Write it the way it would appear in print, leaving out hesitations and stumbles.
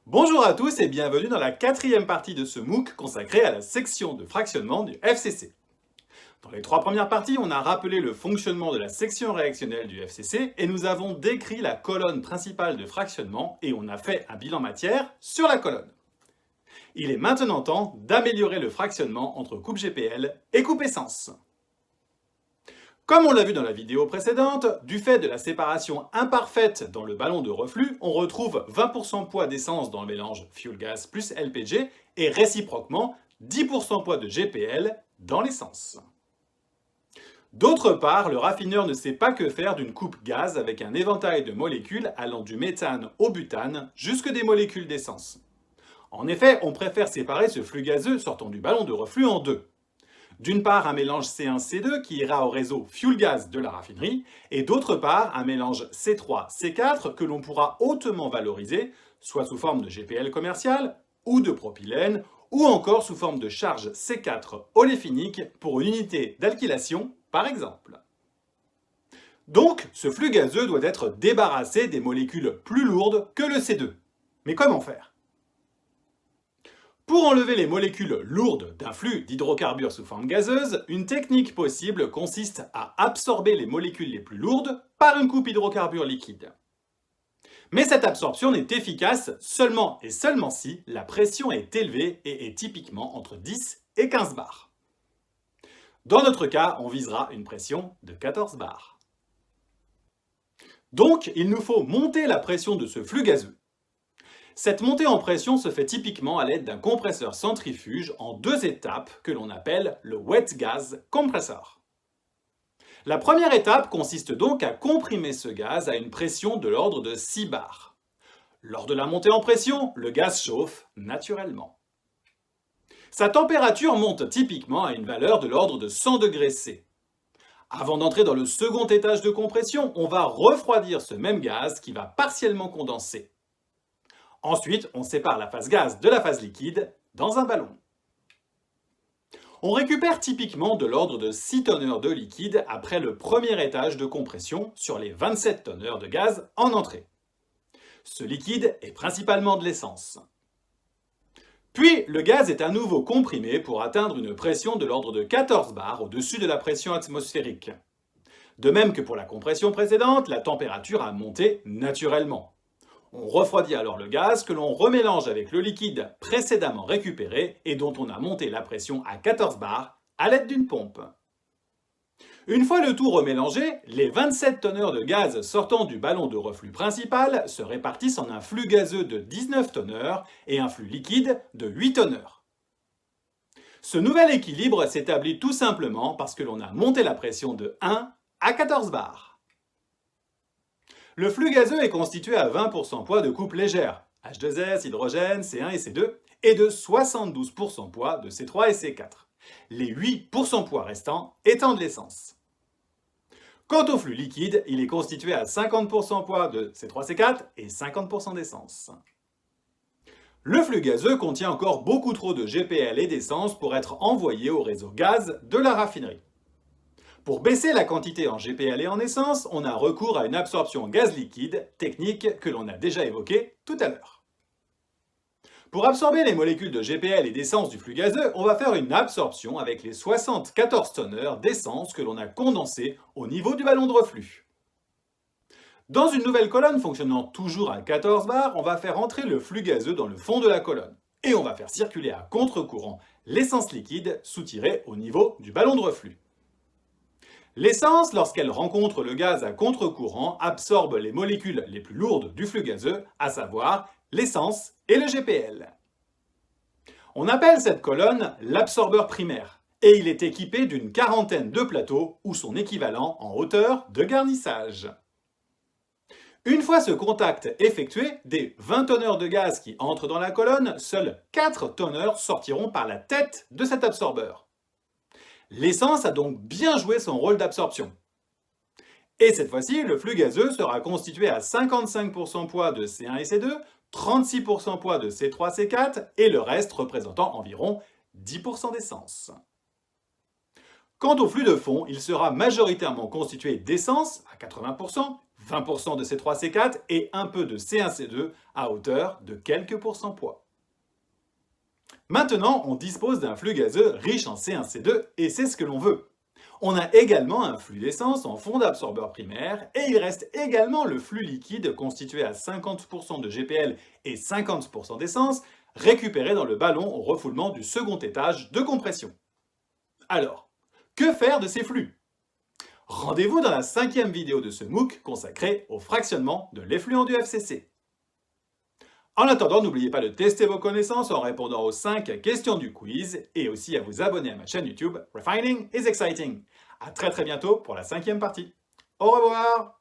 Bonjour à tous et bienvenue dans la quatrième partie de ce MOOC consacré à la section de fractionnement du FCC. Dans les trois premières parties, on a rappelé le fonctionnement de la section réactionnelle du FCC et nous avons décrit la colonne principale de fractionnement et on a fait un bilan matière sur la colonne. Il est maintenant temps d'améliorer le fractionnement entre coupe GPL et coupe essence. Comme on l'a vu dans la vidéo précédente, du fait de la séparation imparfaite dans le ballon de reflux, on retrouve 20% poids d'essence dans le mélange fuel gas plus LPG et réciproquement 10% poids de GPL dans l'essence. D'autre part, le raffineur ne sait pas que faire d'une coupe gaz avec un éventail de molécules allant du méthane au butane jusque des molécules d'essence. En effet, on préfère séparer ce flux gazeux sortant du ballon de reflux en deux. D'une part, un mélange C1-C2 qui ira au réseau fuel gas de la raffinerie, et d'autre part, un mélange C3-C4 que l'on pourra hautement valoriser, soit sous forme de GPL commercial, ou de propylène, ou encore sous forme de charge C4 oléfinique pour une unité d'alkylation, par exemple. Donc, ce flux gazeux doit être débarrassé des molécules plus lourdes que le C2. Mais comment faire ? Pour enlever les molécules lourdes d'un flux d'hydrocarbures sous forme gazeuse, une technique possible consiste à absorber les molécules les plus lourdes par une coupe hydrocarbures liquide. Mais cette absorption n'est efficace seulement et seulement si la pression est élevée et est typiquement entre 10 et 15 bars. Dans notre cas, on visera une pression de 14 bars. Donc, il nous faut monter la pression de ce flux gazeux. Cette montée en pression se fait typiquement à l'aide d'un compresseur centrifuge en deux étapes que l'on appelle le wet gas compressor. La première étape consiste donc à comprimer ce gaz à une pression de l'ordre de 6 bars. Lors de la montée en pression, le gaz chauffe naturellement. Sa température monte typiquement à une valeur de l'ordre de 100 degrés C. Avant d'entrer dans le second étage de compression, on va refroidir ce même gaz qui va partiellement condenser. Ensuite, on sépare la phase gaz de la phase liquide dans un ballon. On récupère typiquement de l'ordre de 6 tonneurs de liquide après le premier étage de compression sur les 27 tonneurs de gaz en entrée. Ce liquide est principalement de l'essence. Puis, le gaz est à nouveau comprimé pour atteindre une pression de l'ordre de 14 bars au-dessus de la pression atmosphérique. De même que pour la compression précédente, la température a monté naturellement. On refroidit alors le gaz que l'on remélange avec le liquide précédemment récupéré et dont on a monté la pression à 14 bars à l'aide d'une pompe. Une fois le tout remélangé, les 27 tonneurs de gaz sortant du ballon de reflux principal se répartissent en un flux gazeux de 19 tonneurs et un flux liquide de 8 tonneurs. Ce nouvel équilibre s'établit tout simplement parce que l'on a monté la pression de 1 à 14 bars. Le flux gazeux est constitué à 20% poids de coupe légère, H2S, hydrogène, C1 et C2, et de 72% poids de C3 et C4, les 8% poids restants étant de l'essence. Quant au flux liquide, il est constitué à 50% poids de C3-C4 et 50% d'essence. Le flux gazeux contient encore beaucoup trop de GPL et d'essence pour être envoyé au réseau gaz de la raffinerie. Pour baisser la quantité en GPL et en essence, on a recours à une absorption gaz liquide, technique que l'on a déjà évoquée tout à l'heure. Pour absorber les molécules de GPL et d'essence du flux gazeux, on va faire une absorption avec les 74 tonneurs d'essence que l'on a condensés au niveau du ballon de reflux. Dans une nouvelle colonne fonctionnant toujours à 14 bars, on va faire entrer le flux gazeux dans le fond de la colonne. Et on va faire circuler à contre-courant l'essence liquide soutirée au niveau du ballon de reflux. L'essence, lorsqu'elle rencontre le gaz à contre-courant, absorbe les molécules les plus lourdes du flux gazeux, à savoir l'essence et le GPL. On appelle cette colonne l'absorbeur primaire, et il est équipé d'une quarantaine de plateaux ou son équivalent en hauteur de garnissage. Une fois ce contact effectué, des 20 tonneurs de gaz qui entrent dans la colonne, seuls 4 tonneurs sortiront par la tête de cet absorbeur. L'essence a donc bien joué son rôle d'absorption. Et cette fois-ci, le flux gazeux sera constitué à 55% poids de C1 et C2, 36% poids de C3, C4 et le reste représentant environ 10% d'essence. Quant au flux de fond, il sera majoritairement constitué d'essence à 80%, 20% de C3C4 et un peu de C1C2 à hauteur de quelques pourcents poids. Maintenant, on dispose d'un flux gazeux riche en C1C2 et c'est ce que l'on veut. On a également un flux d'essence en fond d'absorbeur primaire et il reste également le flux liquide constitué à 50% de GPL et 50% d'essence récupéré dans le ballon au refoulement du second étage de compression. Alors, que faire de ces flux? Rendez-vous dans la 5e vidéo de ce MOOC consacrée au fractionnement de l'effluent du FCC. En attendant, n'oubliez pas de tester vos connaissances en répondant aux 5 questions du quiz et aussi à vous abonner à ma chaîne YouTube Refining is Exciting. À très bientôt pour la 5e partie. Au revoir!